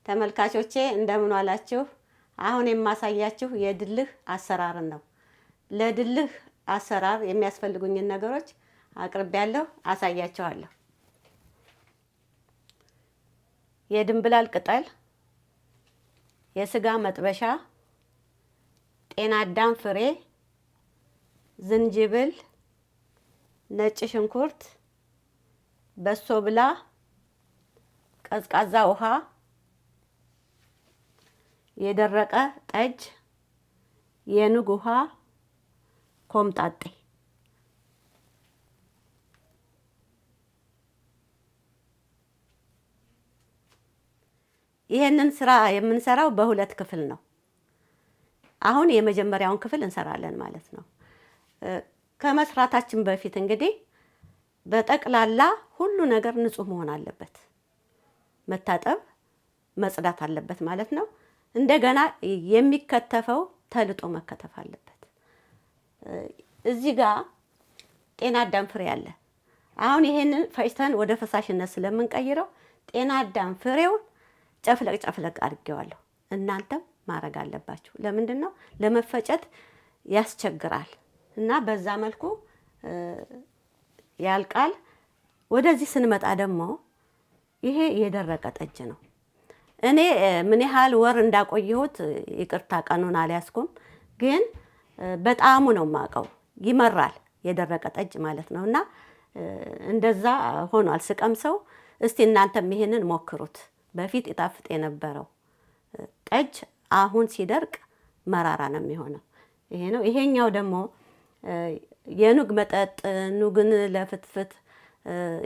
ተመልካቾቼ እንደምን ዋላችሁ? አሁን የማሳያችሁ የድልህ አሰራርን ነው። ለድልህ አሰራር የሚያስፈልጉኝን ነገሮች አቅርቤያለሁ፣ አሳያችኋለሁ። የድንብላል ቅጠል፣ የስጋ መጥበሻ፣ ጤና አዳም ፍሬ፣ ዝንጅብል፣ ነጭ ሽንኩርት፣ በሶ ብላ፣ ቀዝቃዛ ውሃ፣ የደረቀ ጠጅ፣ የኑግ ውሃ፣ ኮምጣጤ። ይሄንን ስራ የምንሰራው በሁለት ክፍል ነው። አሁን የመጀመሪያውን ክፍል እንሰራለን ማለት ነው። ከመስራታችን በፊት እንግዲህ በጠቅላላ ሁሉ ነገር ንጹህ መሆን አለበት። መታጠብ፣ መጽዳት አለበት ማለት ነው። እንደገና የሚከተፈው ተልጦ መከተፍ አለበት። እዚህ ጋር ጤና አዳም ፍሬ አለ። አሁን ይሄንን ፈጭተን ወደ ፈሳሽነት ስለምንቀይረው ጤና አዳም ፍሬውን ጨፍለቅ ጨፍለቅ አድርጌዋለሁ። እናንተም ማድረግ አለባችሁ። ለምንድን ነው? ለመፈጨት ያስቸግራል እና በዛ መልኩ ያልቃል። ወደዚህ ስንመጣ ደግሞ ይሄ የደረቀ ጠጅ ነው። እኔ ምን ያህል ወር እንዳቆየሁት ይቅርታ ቀኑን አልያዝኩም፣ ግን በጣም ነው የማውቀው። ይመራል የደረቀ ጠጅ ማለት ነው እና እንደዛ ሆኗል ስቀምሰው። እስቲ እናንተም ይሄንን ሞክሩት። በፊት ይጣፍጥ የነበረው ጠጅ አሁን ሲደርቅ መራራ ነው የሚሆነው። ይሄ ነው። ይሄኛው ደግሞ የኑግ መጠጥ፣ ኑግን ለፍትፍት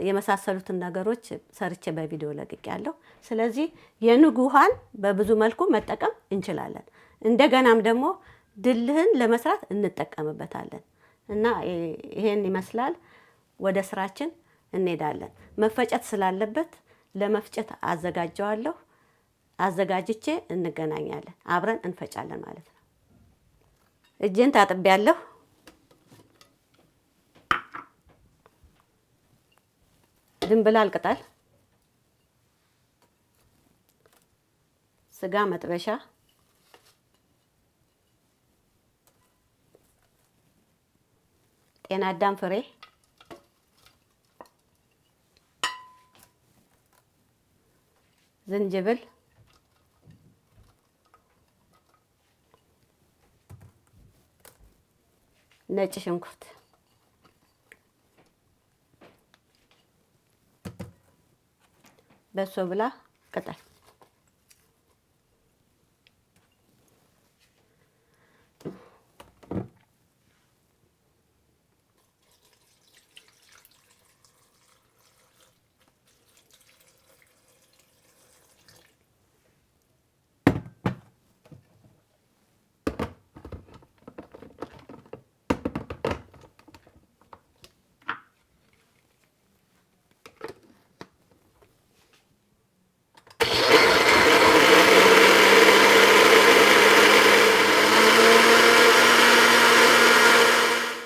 የመሳሰሉትን ነገሮች ሰርቼ በቪዲዮ ለቅቄያለሁ። ስለዚህ የኑግ ውሃን በብዙ መልኩ መጠቀም እንችላለን። እንደገናም ደግሞ ድልህን ለመስራት እንጠቀምበታለን እና ይሄን ይመስላል። ወደ ስራችን እንሄዳለን። መፈጨት ስላለበት ለመፍጨት አዘጋጀዋለሁ። አዘጋጅቼ እንገናኛለን። አብረን እንፈጫለን ማለት ነው። እጄን ታጥቤያለሁ። ድንብላል ቅጠል፣ ስጋ መጥበሻ፣ ጤና አዳም ፍሬ፣ ዝንጅብል፣ ነጭ ሽንኩርት፣ በሶ ብላ ቅጠል።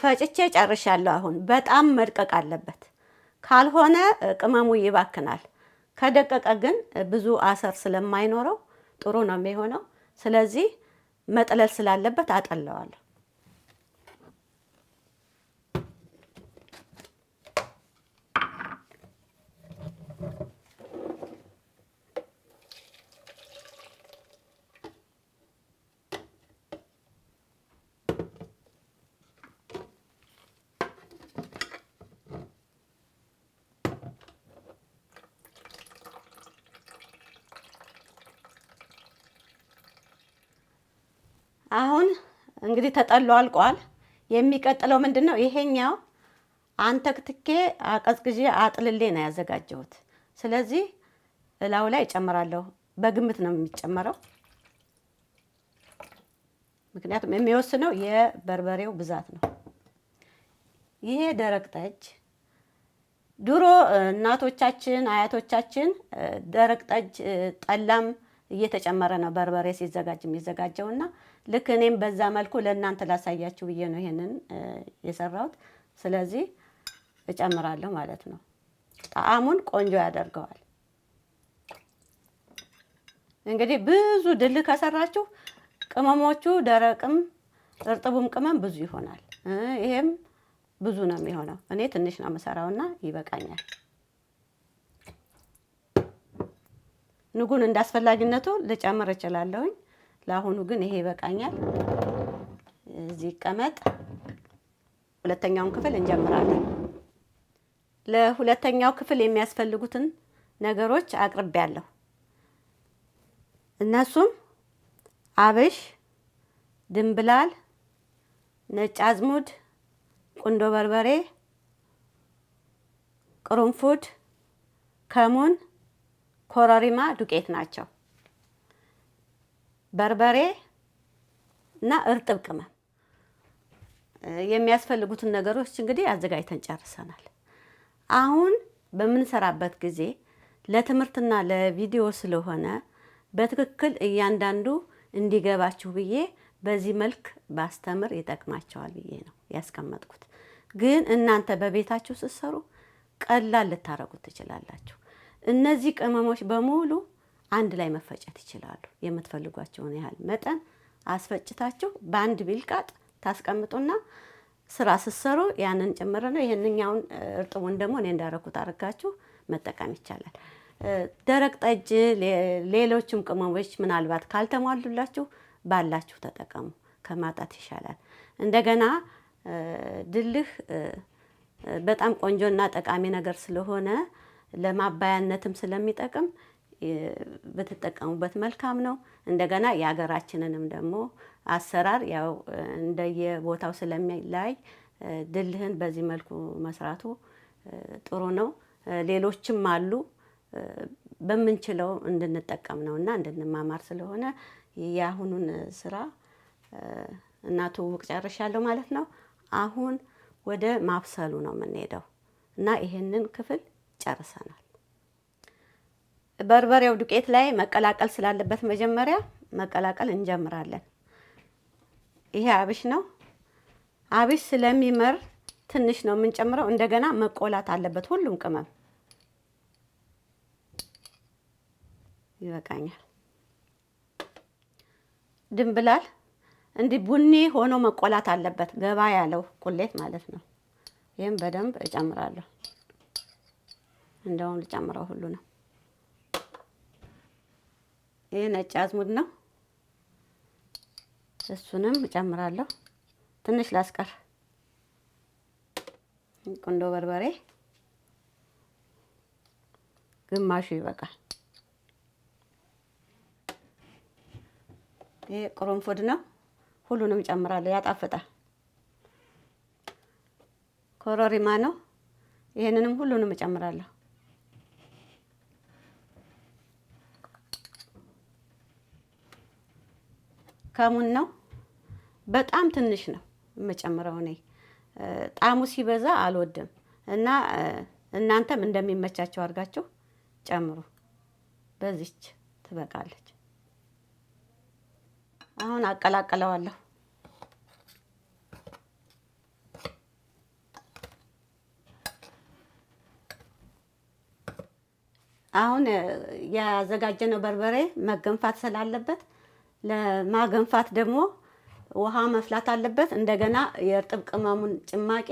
ፈጭቼ ጨርሻለሁ። አሁን በጣም መድቀቅ አለበት፣ ካልሆነ ቅመሙ ይባክናል። ከደቀቀ ግን ብዙ አሰር ስለማይኖረው ጥሩ ነው የሚሆነው። ስለዚህ መጥለል ስላለበት አጠለዋለሁ። አሁን እንግዲህ ተጠሎ አልቋል። የሚቀጥለው ምንድነው? ይሄኛው አንተክትኬ አቀዝቅዤ አጥልሌ ነው ያዘጋጀሁት። ስለዚህ እላው ላይ እጨምራለሁ። በግምት ነው የሚጨመረው፣ ምክንያቱም የሚወስነው የበርበሬው ብዛት ነው። ይሄ ደረቅ ጠጅ ድሮ እናቶቻችን አያቶቻችን ደረቅ ጠጅ ጠላም እየተጨመረ ነው በርበሬ ሲዘጋጅ የሚዘጋጀውና ልክ እኔም በዛ መልኩ ለእናንተ ላሳያችሁ ብዬ ነው ይሄንን የሰራሁት። ስለዚህ እጨምራለሁ ማለት ነው። ጣዕሙን ቆንጆ ያደርገዋል። እንግዲህ ብዙ ድል ከሰራችሁ ቅመሞቹ ደረቅም እርጥቡም ቅመም ብዙ ይሆናል። ይሄም ብዙ ነው የሚሆነው። እኔ ትንሽ ነው የምሰራውና ይበቃኛል። ንጉን እንዳስፈላጊነቱ ልጨምር እችላለሁኝ። ለአሁኑ ግን ይሄ ይበቃኛል። እዚህ ቀመጥ። ሁለተኛውን ክፍል እንጀምራለን። ለሁለተኛው ክፍል የሚያስፈልጉትን ነገሮች አቅርቤያለሁ። እነሱም አብሽ፣ ድንብላል፣ ነጭ አዝሙድ፣ ቁንዶ በርበሬ፣ ቅርንፉድ፣ ከሙን፣ ኮረሪማ ዱቄት ናቸው። በርበሬ እና እርጥብ ቅመም። የሚያስፈልጉትን ነገሮች እንግዲህ አዘጋጅተን ጨርሰናል። አሁን በምንሰራበት ጊዜ ለትምህርትና ለቪዲዮ ስለሆነ በትክክል እያንዳንዱ እንዲገባችሁ ብዬ በዚህ መልክ ባስተምር ይጠቅማቸዋል ብዬ ነው ያስቀመጥኩት። ግን እናንተ በቤታችሁ ስትሰሩ ቀላል ልታረጉት ትችላላችሁ። እነዚህ ቅመሞች በሙሉ አንድ ላይ መፈጨት ይችላሉ። የምትፈልጓቸውን ያህል መጠን አስፈጭታችሁ በአንድ ቢልቃጥ ታስቀምጡና ስራ ስትሰሩ ያንን ጭምር ነው። ይሄንኛውን እርጥቡን ደግሞ እኔ እንዳረኩት አርጋችሁ መጠቀም ይቻላል። ደረቅ ጠጅ፣ ሌሎችም ቅመሞች ምናልባት ካልተሟሉላችሁ ባላችሁ ተጠቀሙ። ከማጣት ይሻላል። እንደገና ድልህ በጣም ቆንጆና ጠቃሚ ነገር ስለሆነ ለማባያነትም ስለሚጠቅም ብትጠቀሙበት መልካም ነው። እንደገና የሀገራችንንም ደግሞ አሰራር ያው እንደየቦታው ስለሚለያይ ድልህን በዚህ መልኩ መስራቱ ጥሩ ነው። ሌሎችም አሉ። በምንችለው እንድንጠቀም ነውና እንድንማማር ስለሆነ የአሁኑን ስራ እና ትውውቅ ጨርሻለሁ ማለት ነው። አሁን ወደ ማብሰሉ ነው የምንሄደው እና ይሄንን ክፍል ጨርሰናል። በርበሬው ዱቄት ላይ መቀላቀል ስላለበት መጀመሪያ መቀላቀል እንጀምራለን። ይሄ አብሽ ነው። አብሽ ስለሚመር ትንሽ ነው የምንጨምረው። እንደገና መቆላት አለበት ሁሉም ቅመም። ይበቃኛል። ድንብላል እንዲህ ቡኒ ሆኖ መቆላት አለበት፣ ገባ ያለው ቁሌት ማለት ነው። ይሄን በደንብ እጨምራለሁ። እንደውም ልጨምረው ሁሉ ነው። ይሄ ነጭ አዝሙድ ነው። እሱንም እጨምራለሁ። ትንሽ ላስቀር። ቁንዶ በርበሬ ግማሹ ይበቃል። ይሄ ቅርንፉድ ነው። ሁሉንም እጨምራለሁ፣ ያጣፍጣል። ኮረሪማ ነው። ይሄንንም ሁሉንም እጨምራለሁ። ከሙን ነው። በጣም ትንሽ ነው የምጨምረው እኔ። ጣዕሙ ሲበዛ አልወድም እና እናንተም እንደሚመቻቸው አድርጋችሁ ጨምሩ። በዚች ትበቃለች። አሁን አቀላቅለዋለሁ። አሁን ያዘጋጀነው በርበሬ መገንፋት ስላለበት ለማገንፋት ደግሞ ውሃ መፍላት አለበት። እንደገና የእርጥብ ቅመሙን ጭማቂ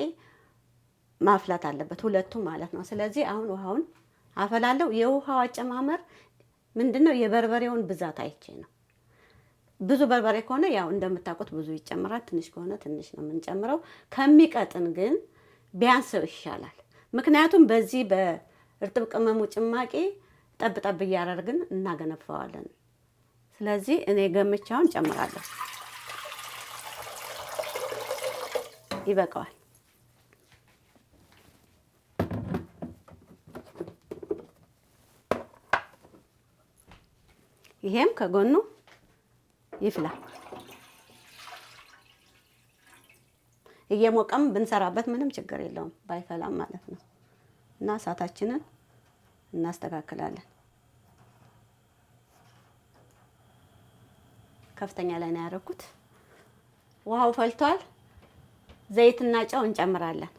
ማፍላት አለበት፣ ሁለቱም ማለት ነው። ስለዚህ አሁን ውሃውን አፈላለሁ። የውሃው አጨማመር ምንድነው? የበርበሬውን ብዛት አይቼ ነው። ብዙ በርበሬ ከሆነ ያው እንደምታውቁት ብዙ ይጨምራል። ትንሽ ከሆነ ትንሽ ነው የምንጨምረው። ከሚቀጥን ግን ቢያንስ ይሻላል። ምክንያቱም በዚህ በእርጥብ ቅመሙ ጭማቂ ጠብ ጠብ እያደረግን እናገነፋዋለን። ስለዚህ እኔ ገምቻውን ጨምራለሁ። ይበቃዋል። ይሄም ከጎኑ ይፍላ። እየሞቀም ብንሰራበት ምንም ችግር የለውም፣ ባይፈላም ማለት ነው። እና እሳታችንን እናስተካክላለን። ከፍተኛ ላይ ነው ያደረኩት። ውሃው ፈልቷል። ዘይትና ጨው እንጨምራለን።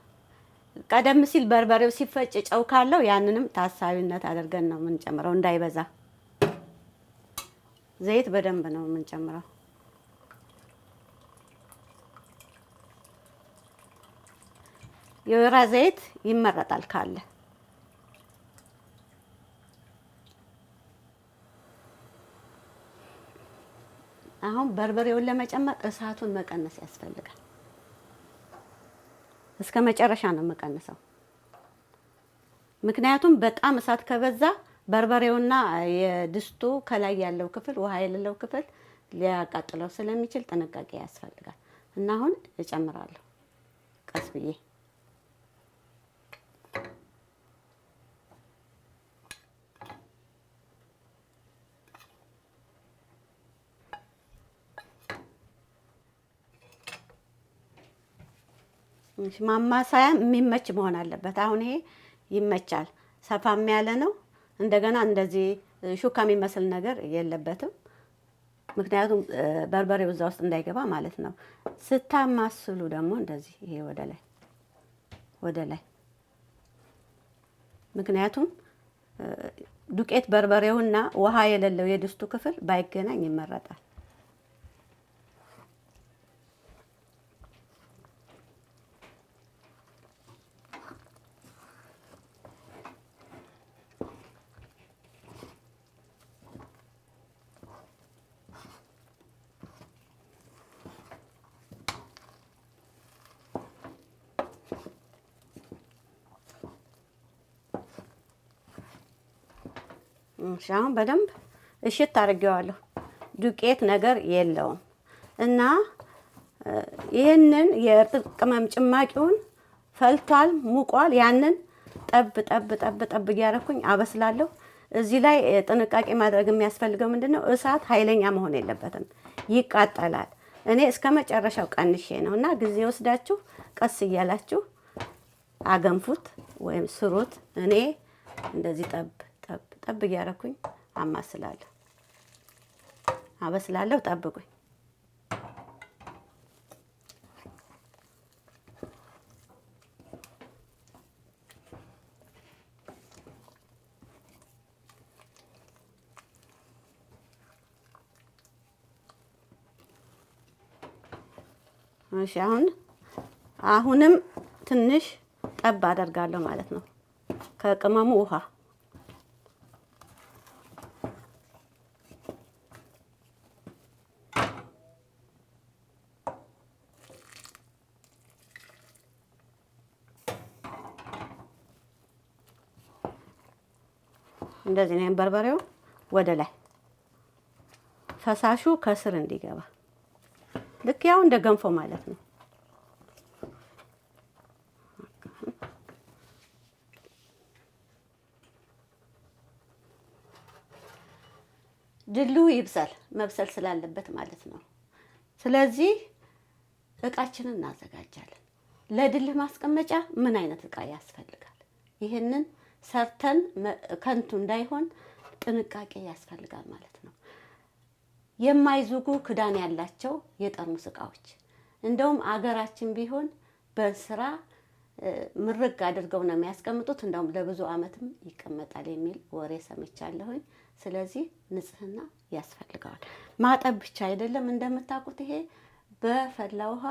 ቀደም ሲል በርበሬው ሲፈጭ ጨው ካለው ያንንም ታሳቢነት አድርገን ነው የምንጨምረው እንዳይበዛ። ዘይት በደንብ ነው የምንጨምረው። የወይራ ዘይት ይመረጣል ካለ። አሁን በርበሬውን ለመጨመር እሳቱን መቀነስ ያስፈልጋል። እስከ መጨረሻ ነው የምቀንሰው። ምክንያቱም በጣም እሳት ከበዛ በርበሬውና የድስቱ ከላይ ያለው ክፍል ውሃ የሌለው ክፍል ሊያቃጥለው ስለሚችል ጥንቃቄ ያስፈልጋል። እና አሁን እጨምራለሁ ቀስ ብዬ። ማማሳያ የሚመች መሆን አለበት። አሁን ይሄ ይመቻል፣ ሰፋም ያለ ነው። እንደገና እንደዚህ ሹካ የሚመስል ነገር የለበትም። ምክንያቱም በርበሬው እዛ ውስጥ እንዳይገባ ማለት ነው። ስታማስሉ ደግሞ እንደዚህ ይሄ ወደ ላይ ምክንያቱም ዱቄት በርበሬውና ውሃ የሌለው የድስቱ ክፍል ባይገናኝ ይመረጣል። አሁን በደንብ እሽት አድርጌዋለሁ። ዱቄት ነገር የለውም እና ይህንን የእርጥብ ቅመም ጭማቂውን ፈልቷል፣ ሙቋል። ያንን ጠብ እያደረኩኝ አበስላለሁ። እዚህ ላይ ጥንቃቄ ማድረግ የሚያስፈልገው ምንድነው? እሳት ኃይለኛ መሆን የለበትም፣ ይቃጠላል። እኔ እስከ መጨረሻው ቀንሼ ነው እና ጊዜ ወስዳችሁ ቀስ እያላችሁ አገንፉት ወይም ስሩት። እኔ እንደዚህ ጠብ እያደረኩኝ አማስላለሁ፣ አበስላለሁ። ጠብቁኝ። እሺ አሁንም ትንሽ ጠብ አደርጋለሁ ማለት ነው ከቅመሙ ውሃ። እንደዚህ ነው በርበሬው ወደ ላይ ፈሳሹ ከስር እንዲገባ ልክ ያው እንደ ገንፎ ማለት ነው። ድሉ ይብሳል፣ መብሰል ስላለበት ማለት ነው። ስለዚህ እቃችንን እናዘጋጃለን። ለድልህ ማስቀመጫ ምን አይነት እቃ ያስፈልጋል? ይሄንን ሰርተን ከንቱ እንዳይሆን ጥንቃቄ ያስፈልጋል ማለት ነው። የማይዙጉ ክዳን ያላቸው የጠርሙስ እቃዎች እንደውም አገራችን ቢሆን በስራ ምርግ አድርገው ነው የሚያስቀምጡት። እንደውም ለብዙ ዓመትም ይቀመጣል የሚል ወሬ ሰምቻለሁኝ። ስለዚህ ንጽህና ያስፈልገዋል። ማጠብ ብቻ አይደለም፣ እንደምታውቁት ይሄ በፈላ ውሃ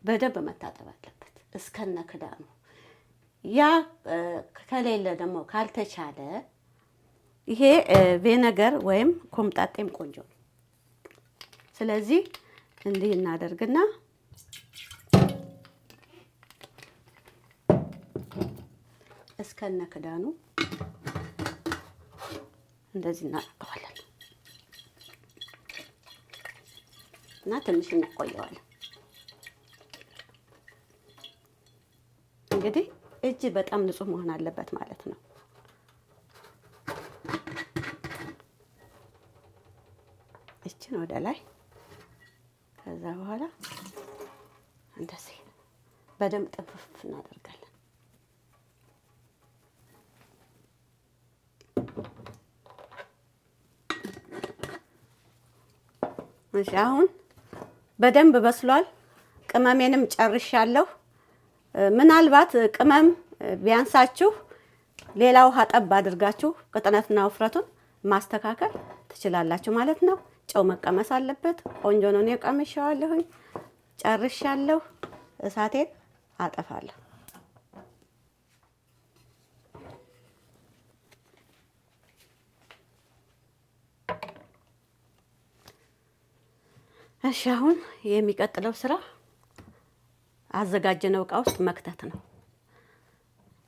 በደንብ መታጠብ አለበት እስከነ ክዳኑ። ያ ከሌለ ደግሞ ካልተቻለ ይሄ ቪነገር ወይም ኮምጣጤም ቆንጆ ነው። ስለዚህ እንዲህ እናደርግና እስከነ ክዳኑ እንደዚህ እናደርገዋለን እና ትንሽ እናቆየዋለን። እንግዲህ እጅ በጣም ንጹህ መሆን አለበት ማለት ነው። እችን ወደ ላይ ከዛ በኋላ እንደዚህ በደንብ ጥፍፍ እናደርጋለን። እሺ አሁን በደንብ በስሏል። ቅመሜንም ጨርሻለሁ። ምናልባት ቅመም ቢያንሳችሁ ሌላ ውሃ ጠብ አድርጋችሁ ቅጥነትና ውፍረቱን ማስተካከል ትችላላችሁ ማለት ነው። ጨው መቀመስ አለበት። ቆንጆ ነው። እኔ ቀምሼዋለሁኝ። ጨርሻለሁ። እሳቴን አጠፋለሁ። እሺ አሁን የሚቀጥለው ስራ አዘጋጀነው እቃ ውስጥ መክተት ነው።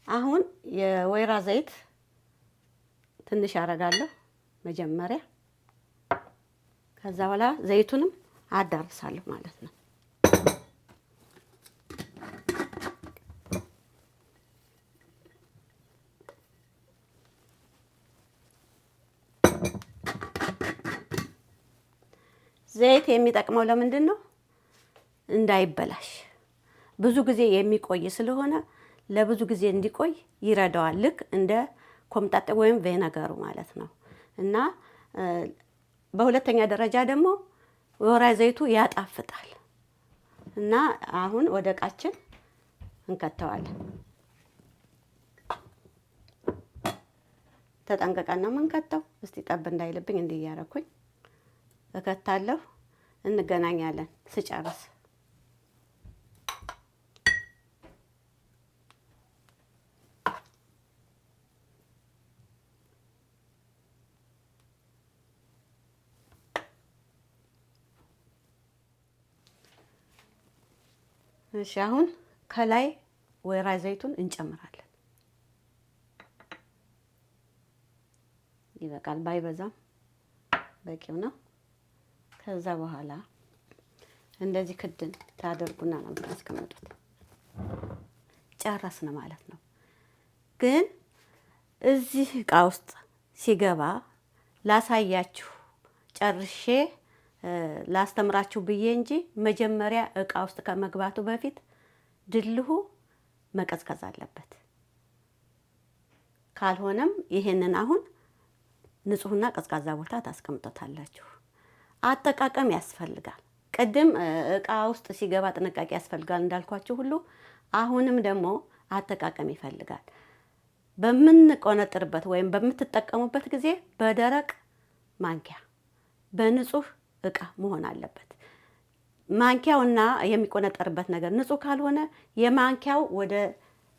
አሁን የወይራ ዘይት ትንሽ አረጋለሁ መጀመሪያ። ከዛ በኋላ ዘይቱንም አዳርሳለሁ ማለት ነው። ዘይት የሚጠቅመው ለምንድን ነው? እንዳይበላሽ ብዙ ጊዜ የሚቆይ ስለሆነ ለብዙ ጊዜ እንዲቆይ ይረዳዋል። ልክ እንደ ኮምጣጤ ወይም ቬነገሩ ማለት ነው። እና በሁለተኛ ደረጃ ደግሞ ወይራ ዘይቱ ያጣፍጣል። እና አሁን ወደ እቃችን እንከተዋለን። ተጠንቀቀን ነው የምንከተው። እስቲ ጠብ እንዳይልብኝ እንዲህ እያደረኩኝ እከታለሁ። እንገናኛለን ስጨርስ። እሺ አሁን ከላይ ወይራ ዘይቱን እንጨምራለን። ይበቃል፣ ባይበዛም በቂው ነው። ከዛ በኋላ እንደዚህ ክድን ታደርጉና ነው የምታስቀምጡት። ጨረስን ማለት ነው። ግን እዚህ እቃ ውስጥ ሲገባ ላሳያችሁ ጨርሼ ላስተምራችሁ ብዬ እንጂ መጀመሪያ እቃ ውስጥ ከመግባቱ በፊት ድልሁ መቀዝቀዝ አለበት። ካልሆነም ይሄንን አሁን ንጹህና ቀዝቃዛ ቦታ ታስቀምጡታላችሁ። አጠቃቀም ያስፈልጋል። ቅድም እቃ ውስጥ ሲገባ ጥንቃቄ ያስፈልጋል እንዳልኳችሁ ሁሉ አሁንም ደግሞ አጠቃቀም ይፈልጋል። በምንቆነጥርበት ወይም በምትጠቀሙበት ጊዜ በደረቅ ማንኪያ በንጹህ እቃ መሆን አለበት። ማንኪያውና የሚቆነጠርበት ነገር ንጹህ ካልሆነ የማንኪያው ወደ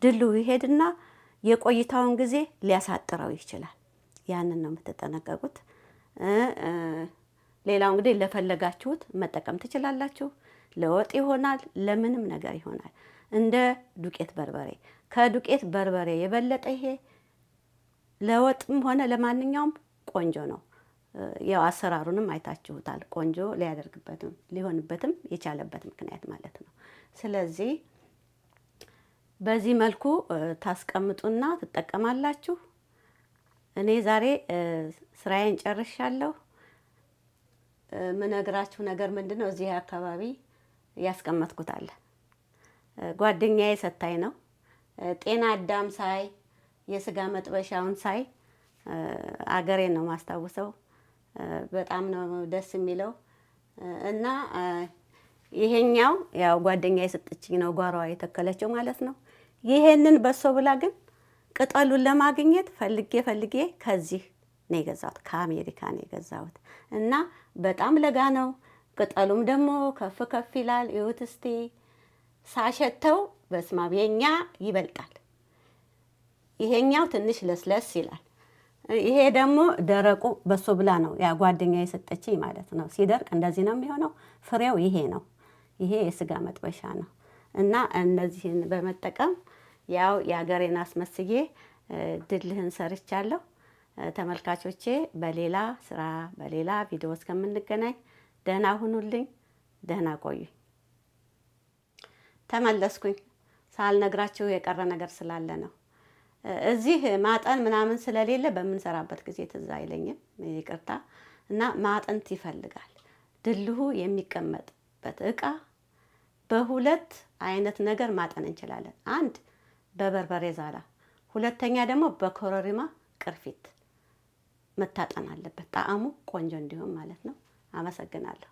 ድልሁ ይሄድና የቆይታውን ጊዜ ሊያሳጥረው ይችላል። ያንን ነው የምትጠነቀቁት። ሌላው እንግዲህ ለፈለጋችሁት መጠቀም ትችላላችሁ። ለወጥ ይሆናል፣ ለምንም ነገር ይሆናል። እንደ ዱቄት በርበሬ፣ ከዱቄት በርበሬ የበለጠ ይሄ ለወጥም ሆነ ለማንኛውም ቆንጆ ነው። ያው አሰራሩንም አይታችሁታል። ቆንጆ ሊያደርግበትም ሊሆንበትም የቻለበት ምክንያት ማለት ነው። ስለዚህ በዚህ መልኩ ታስቀምጡና ትጠቀማላችሁ። እኔ ዛሬ ስራዬን ጨርሻለሁ። ምነግራችሁ ነገር ምንድነው? እዚህ አካባቢ ያስቀመጥኩት አለ። ጓደኛዬ ሰታይ ነው። ጤና አዳም ሳይ የስጋ መጥበሻውን ሳይ አገሬን ነው ማስታውሰው። በጣም ነው ደስ የሚለው እና ይሄኛው ያው ጓደኛዬ የሰጠችኝ ነው፣ ጓሯ የተከለችው ማለት ነው። ይሄንን በሶ ብላ ግን ቅጠሉን ለማግኘት ፈልጌ ከዚህ ነው የገዛሁት፣ ከአሜሪካ ነው የገዛሁት እና በጣም ለጋ ነው። ቅጠሉም ደግሞ ከፍ ከፍ ይላል። ይሁት እስቲ ሳሸተው በስማም የኛ ይበልጣል። ይሄኛው ትንሽ ለስለስ ይላል። ይሄ ደግሞ ደረቁ በሶ ብላ ነው ያ ጓደኛዬ የሰጠችኝ ማለት ነው። ሲደርቅ እንደዚህ ነው የሚሆነው። ፍሬው ይሄ ነው። ይሄ የስጋ መጥበሻ ነው እና እነዚህን በመጠቀም ያው የሀገሬን አስመስዬ ድልህን ሰርቻለሁ። ተመልካቾቼ በሌላ ስራ በሌላ ቪዲዮ እስከምንገናኝ ደህና ሁኑልኝ፣ ደህና ቆዩኝ። ተመለስኩኝ። ሳልነግራችሁ የቀረ ነገር ስላለ ነው። እዚህ ማጠን ምናምን ስለሌለ በምንሰራበት ጊዜ ትዝ አይለኝም፣ ይቅርታ። እና ማጠንት ይፈልጋል። ድልሁ የሚቀመጥበት እቃ በሁለት አይነት ነገር ማጠን እንችላለን። አንድ በበርበሬ ዛላ፣ ሁለተኛ ደግሞ በኮረሪማ ቅርፊት መታጠን አለበት፣ ጣዕሙ ቆንጆ እንዲሆን ማለት ነው። አመሰግናለሁ።